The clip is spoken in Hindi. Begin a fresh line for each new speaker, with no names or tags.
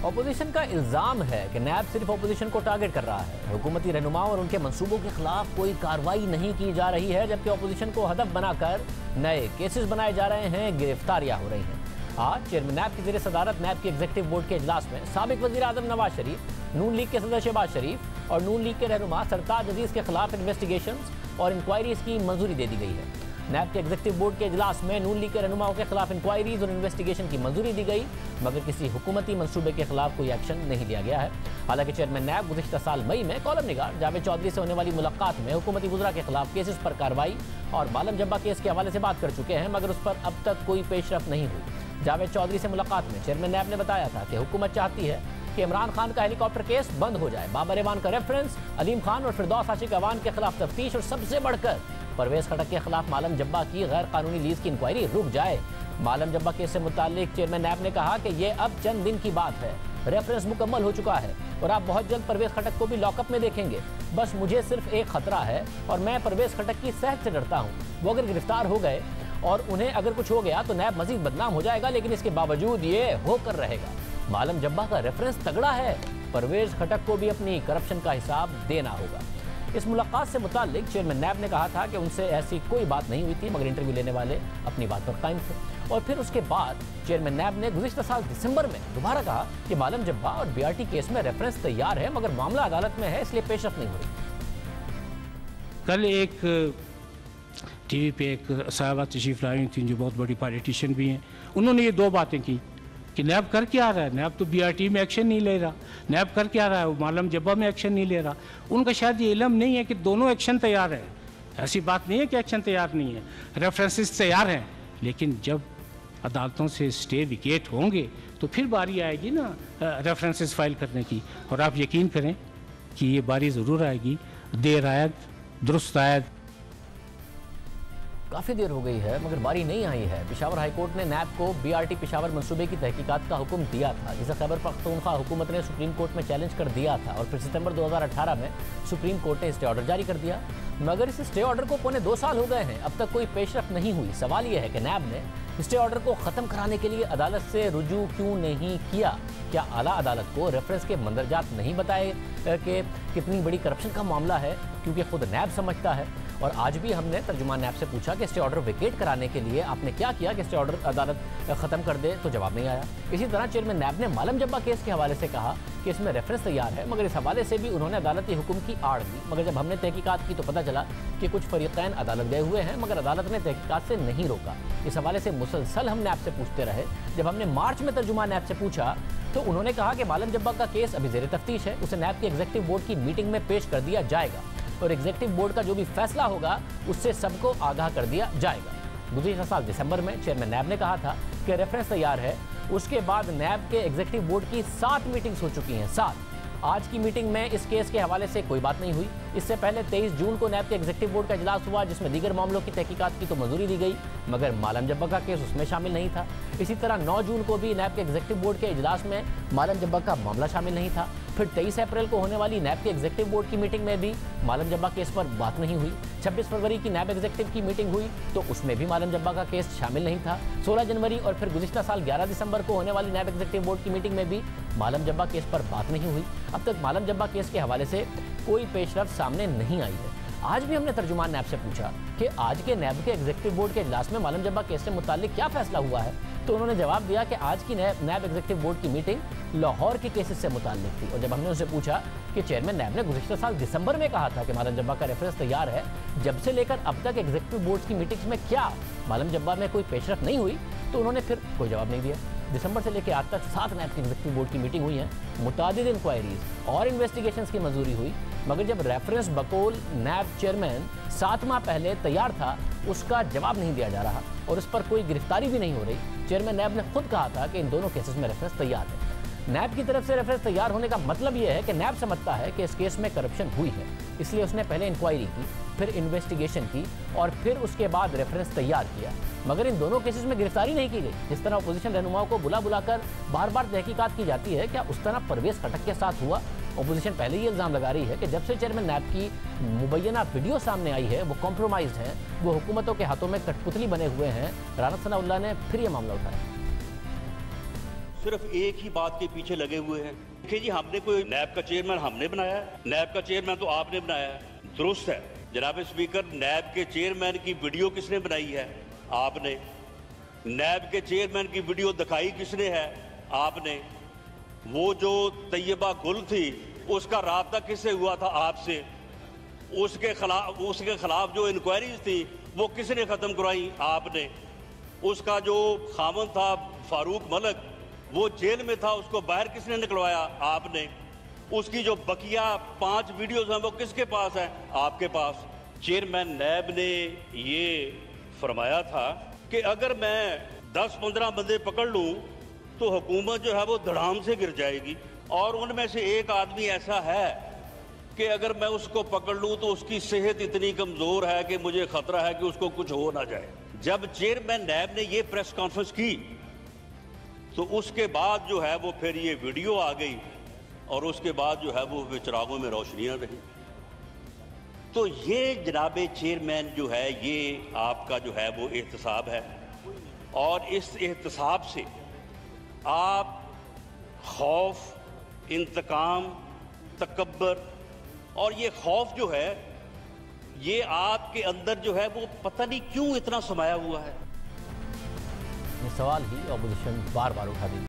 अपोजिशन का इल्जाम है कि नैब सिर्फ अपोजिशन को टारगेट कर रहा है। हुकूमती रहनुमाओं और उनके मंसूबों के खिलाफ कोई कार्रवाई नहीं की जा रही है, जबकि अपोजिशन को हदफ बनाकर नए केसेस बनाए जा रहे हैं, गिरफ्तारियां हो रही हैं। आज चेयरमैन नैब की ज़ेर सदारत नैब के एग्जीक्यूटिव बोर्ड के इजलास में साबिक वज़ीर आज़म नवाज शरीफ, नून लीग के सदर शहबाज शरीफ और नून लीग के रहनुमा सरताज अजीज़ के खिलाफ इन्वेस्टिगेशंस और इंक्वायरीज की मंजूरी दे दी गई है। नैब के एग्जीक्यूटिव बोर्ड के इजलास में नून लीग के रहनुमाओं के खिलाफ इंक्वायरीज और इन्वेस्टिगेशन की मंजूरी दी गई, मगर किसी हुकूमती मंसूबे के खिलाफ कोई एक्शन नहीं लिया गया है। हालांकि चेयरमैन नैब गुज़िश्ता साल मई में कॉलम निगार जावेद चौधरी से होने वाली मुलाकात में हुकूमती वज़रा के खिलाफ केसेस पर कार्रवाई और मालम जब्बा केस के हवाले से बात कर चुके हैं, मगर उस पर अब तक कोई पेशरफ नहीं हुई। जावेद चौधरी से मुलाकात में चेयरमैन नैब ने बताया था कि हुकूमत चाहती है कि इमरान खान का हेलीकॉप्टर केस बंद हो जाए, बाबर एवान का रेफरेंस, अलीम खान और फिरदौस आशिक अवान के खिलाफ तफ्तीश और सबसे बढ़कर परवेज खटक के खिलाफ मालम जब्बा की गैर कानूनी लीज की इंक्वायरी रुक जाए। मालम जब्बा केस से मुताल्लिक चेयरमैन नैब ने कहा कि ये अब चंद दिन की बात है, रेफरेंस मुकम्मल हो चुका है और आप बहुत जल्द परवेज खटक को भी लॉकअप में देखेंगे। बस मुझे सिर्फ एक खतरा है और मैं परवेज खटक की सेहत से डरता हूँ। वो अगर गिरफ्तार हो गए और उन्हें अगर कुछ हो गया तो नैब मजीद बदनाम हो जाएगा, लेकिन इसके बावजूद ये होकर रहेगा। मालम जब्बा का रेफरेंस तगड़ा है, परवेज खटक को भी अपनी करप्शन का हिसाब देना होगा। इस मुलाकात से मुताल्लिक चेयरमैन नैब ने कहा था कि उनसे ऐसी कोई बात नहीं हुई थी, मगर इंटरव्यू लेने वाले अपनी बात पर कायम थे। और फिर उसके बाद चेयरमैन नैब ने गुज़िश्ता साल दिसंबर में दोबारा कहा कि मालम जब्बा और बीआरटी केस में रेफरेंस तैयार है, मगर मामला अदालत में है, इसलिए पेशरफ नहीं हो रही।
कल एक टीवी पे एक साहबा तशरीफ लाई थी जो बहुत बड़ी पॉलिटिशियन भी हैं, उन्होंने ये दो बातें की कि नैब कर क्या रहा है, नैब तो बीआरटी में एक्शन नहीं ले रहा, नैब कर क्या रहा है, वो मालम जब्बा में एक्शन नहीं ले रहा। उनका शायद ये इल्म नहीं है कि दोनों एक्शन तैयार है। ऐसी बात नहीं है कि एक्शन तैयार नहीं है, रेफरेंसेस तैयार हैं, लेकिन जब अदालतों से स्टे विकेट होंगे तो फिर बारी आएगी ना रेफरेंसेस फाइल करने की। और आप यकीन करें कि ये बारी ज़रूर आएगी, देर आयद दुरुस्त आयद।
काफ़ी देर हो गई है मगर बारी नहीं आई है। पेशावर हाईकोर्ट ने नैब को बीआरटी पेशावर मंसूबे की तहकीकात का हुक्म दिया था, जिसे खैबर पख्तूनख्वा हुकूमत ने सुप्रीम कोर्ट में चैलेंज कर दिया था और फिर सितंबर 2018 में सुप्रीम कोर्ट ने स्टे ऑर्डर जारी कर दिया। मगर इस स्टे ऑर्डर को पौने 2 साल हो गए हैं, अब तक कोई पेशरफ नहीं हुई। सवाल यह है कि नैब ने स्टे ऑर्डर को ख़त्म कराने के लिए अदालत से रुजू क्यों नहीं किया? क्या आला अदालत को रेफरेंस के मंदरजात नहीं बताए कि कितनी बड़ी करप्शन का मामला है? क्योंकि खुद नैब समझता है। और आज भी हमने तर्जुमान नैब से पूछा कि स्टे ऑर्डर विकेट कराने के लिए आपने क्या किया कि स्टे ऑर्डर अदालत ख़त्म कर दे, तो जवाब नहीं आया। इसी तरह चेयरमैन नैब ने मालम जब्बा केस के हवाले से कहा कि इसमें रेफरेंस तैयार है, मगर इस हवाले से भी उन्होंने अदालती हुक्म की आड़ दी। मगर जब हमने तहकीकात की तो पता चला कि कुछ फरीक़ैन अदालत गए हुए हैं, मगर अदालत ने तहकीकात से नहीं रोका। इस हवाले से मुसलसल हम नैब से पूछते रहे। जब हमने मार्च में तर्जुमान नैब से पूछा तो उन्होंने कहा कि मालम जब्बा का केस अभी ज़ेर तफ्तीश है, उसे नैब के एग्जीक्यूटिव बोर्ड की मीटिंग में पेश कर दिया जाएगा और एग्जीक्यूटिव बोर्ड का जो भी फैसला होगा उससे सबको आगाह कर दिया जाएगा। गुज़िश्ता साल दिसंबर में चेयरमैन नैब ने कहा था कि रेफरेंस तैयार है। उसके बाद नैब के एग्जीक्यूटिव बोर्ड की 7 मीटिंग्स हो चुकी हैं, 7। आज की मीटिंग में इस केस के हवाले से कोई बात नहीं हुई। इससे पहले 23 जून को नैब के एग्जीक्यूटिव बोर्ड का इजलास हुआ, जिसमें दीगर मामलों की तहकीकात की तो मंजूरी दी गई, मगर मालम जब्बा का केस उसमें शामिल नहीं था। इसी तरह 9 जून को भी नैब के एग्जीक्यूटिव बोर्ड के इजलास में मालम जब्बा का मामला शामिल नहीं था। फिर 23 अप्रैल को होने वाली नैब के एग्जीक्यूटिव बोर्ड की मीटिंग में भी मालम जब्बा केस पर बात नहीं हुई। 26 फरवरी की नैब एग्जीक्यूटिव की मीटिंग हुई तो उसमें भी मालम जब्बा का केस शामिल नहीं था। 16 जनवरी और फिर गुज़िश्ता साल 11 दिसंबर को होने वाली नैब एग्जीक्यूटिव बोर्ड की मीटिंग में भी मालम जब्बा केस पर बात नहीं हुई। अब तक मालम जब्बा केस के हवाले से कोई पेशरफ सामने नहीं आई है। आज भी हमने तर्जुमान नैब से पूछा कि आज के नैब के एग्जीक्यूटिव बोर्ड के इजलास में मालम जब्बा केस से मुताल्लिक क्या फैसला हुआ है, तो उन्होंने जवाब दिया कि आज की नैब एग्जीक्यूटिव बोर्ड की मीटिंग लाहौर के केसेस से मुताल्लिक थी। और जब हमने उनसे पूछा कि चेयरमैन नैब ने गुज़िश्ता साल दिसंबर में कहा था कि मालम जब्बा का रेफरेंस तैयार है, जब से लेकर अब तक एग्जीक्यूटिव बोर्ड की मीटिंग्स में क्या मालम जब्बा में कोई पेशरफ नहीं हुई, तो उन्होंने फिर कोई जवाब नहीं दिया। दिसंबर से लेकर आज तक 7 नैब की एग्जीक्यूटिव बोर्ड की मीटिंग हुई है, मुतादिद इंक्वायरीज और इन्वेस्टिगेशंस की मंजूरी हुई, मगर जब रेफरेंस बकौल नैब चेयरमैन 7 माह पहले तैयार था उसका जवाब नहीं दिया जा रहा और उस पर कोई गिरफ्तारी भी नहीं हो रही। चेयरमैन नैब ने खुद कहा था कि इन दोनों केसेस में रेफरेंस तैयार है। नैब की तरफ से रेफरेंस तैयार होने का मतलब यह है कि नैब समझता है कि इस केस में करप्शन हुई है, इसलिए उसने पहले इंक्वायरी की, फिर इन्वेस्टिगेशन की और फिर उसके बाद रेफरेंस तैयार किया। मगर इन दोनों केसेस में गिरफ्तारी नहीं की गई। जिस तरह अपोजिशन रहनुमाओं को बुला बुलाकर बार बार तहकीकात की जाती है, क्या उस तरह परवेज खटक के साथ हुआ? अपोजिशन पहले ही इल्ज़ाम लगा रही है कि जब से चेयरमैन नैब की मुबैना वीडियो सामने आई है वो कॉम्प्रोमाइज़ हैं, वो हुकूमतों के हाथों में कठपुतली बने हुए हैं। राना सनाउल्लाह ने फिर ये मामला उठाया।
सिर्फ एक ही बात के पीछे लगे हुए हैं। देखिए जी, हमने कोई नैब का चेयरमैन हमने बनाया है, नैब का चेयरमैन तो आपने बनाया है, दुरुस्त है जनाब स्पीकर। नैब के चेयरमैन की वीडियो किसने बनाई है? आपने। नैब के चेयरमैन की वीडियो दिखाई किसने है? आपने। वो जो तैयबा गुल थी उसका राब्ता किससे हुआ था? आपसे। उसके खिलाफ जो इंक्वायरीज थी वो किसने ख़त्म करवाई? आपने। उसका जो खामन था फारूक मलिक, वो जेल में था, उसको बाहर किसने निकलवाया? आपने। उसकी जो बकिया 5 वीडियोस हैं वो किसके पास है? आपके पास। चेयरमैन नैब ने ये फरमाया था कि अगर मैं 10-15 बंदे पकड़ लूं तो हुकूमत जो है वो धड़ाम से गिर जाएगी, और उनमें से एक आदमी ऐसा है कि अगर मैं उसको पकड़ लूं तो उसकी सेहत इतनी कमज़ोर है कि मुझे ख़तरा है कि उसको कुछ हो ना जाए। जब चेयरमैन नैब ने ये प्रेस कॉन्फ्रेंस की तो उसके बाद जो है वो फिर ये वीडियो आ गई, और उसके बाद जो है वो चिरागों में रोशनियां रही। तो ये जनाबे चेयरमैन जो है ये आपका जो है वो एहतसाब है, और इस एहतसाब से आप खौफ, इंतकाम, तकब्बर, और ये खौफ जो है ये आपके अंदर जो है वो पता नहीं क्यों इतना समाया हुआ है।
ये सवाल ही ऑपोजिशन बार बार उठा दी।